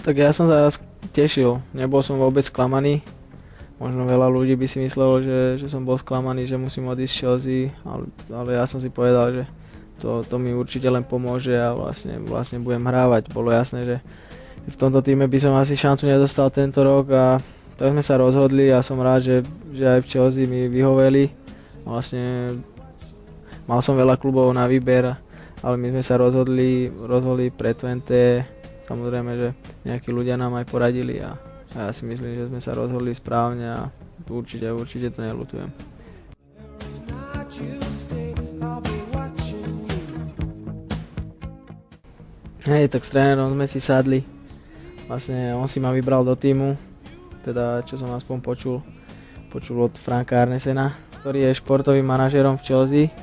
Tak ja som sa tešil, nebol som vôbec sklamaný. Možno veľa ľudí by si myslelo, že som bol sklamaný, že musím odísť z Chelsea, ale ja som si povedal, že to mi určite len pomôže a vlastne budem hrávať. Bolo jasné, že v tomto týme by som asi šancu nedostal tento rok a tak sme sa rozhodli a som rád, že aj v Chelsea mi vyhoveli. Vlastne mal som veľa klubov na výber, ale my sme sa rozhodli pre Twente. Samozrejme, že nejakí ľudia nám aj poradili a ja si myslím, že sme sa rozhodli správne a určite to neľutujem. Hej, tak s trénerom sme si sadli. Vlastne on si ma vybral do týmu, teda čo som aspoň počul od Franka Arnesena, ktorý je športovým manažérom v Chelsea.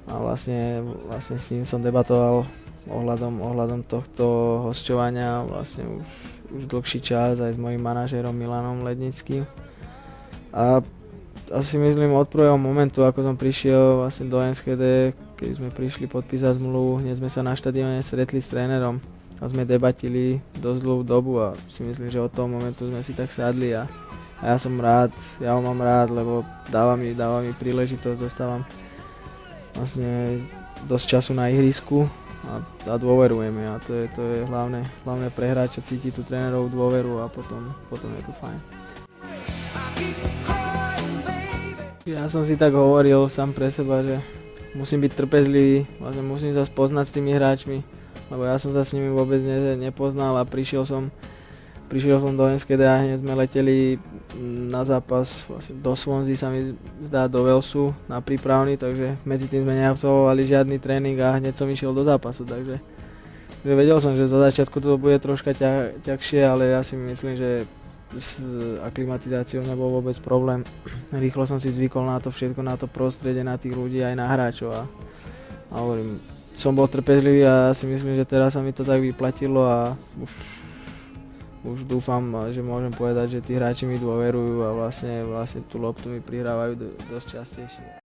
A vlastne s ním som debatoval ohľadom tohto hosťovania vlastne už dlhší čas aj s mojím manažérom Milanom Lednickým. A asi myslím od prvého momentu, ako som prišiel vlastne do NSKD, keď sme prišli podpísať zmluvu, hneď sme sa na štadióne stretli s trénerom a sme debatili dosť dlhú dobu a si myslím, že od toho momentu sme si tak sadli a ja som rád, ja ho mám rád, lebo dáva mi príležitosť, dostávam vlastne dosť času na ihrisku a dôverujeme a to je hlavné pre hráča cítiť tú trénerovú dôveru a potom je to fajn. Ja som si tak hovoril sám pre seba, že musím byť trpezlivý, vlastne musím sa spoznať s tými hráčmi, lebo ja som sa s nimi vôbec nepoznal a prišiel som do NSKD a hneď sme leteli na zápas vlastne do Swansea, sa mi zdá, do Walesu na prípravný, takže medzi tým sme neabsolvovali žiadny tréning a hneď som išiel do zápasu, takže vedel som, že zo začiatku to bude troška ťažšie, ale ja si myslím, že s aklimatizáciou nebol vôbec problém. Rýchlo som si zvykol na to všetko, na to prostredie, na tých ľudí aj na hráčov a hovorím, som bol trpezlivý a ja si myslím, že teraz sa mi to tak vyplatilo a už dúfam, že môžem povedať, že tí hráči mi dôverujú a vlastne tú loptu mi prihrávajú dosť častejšie.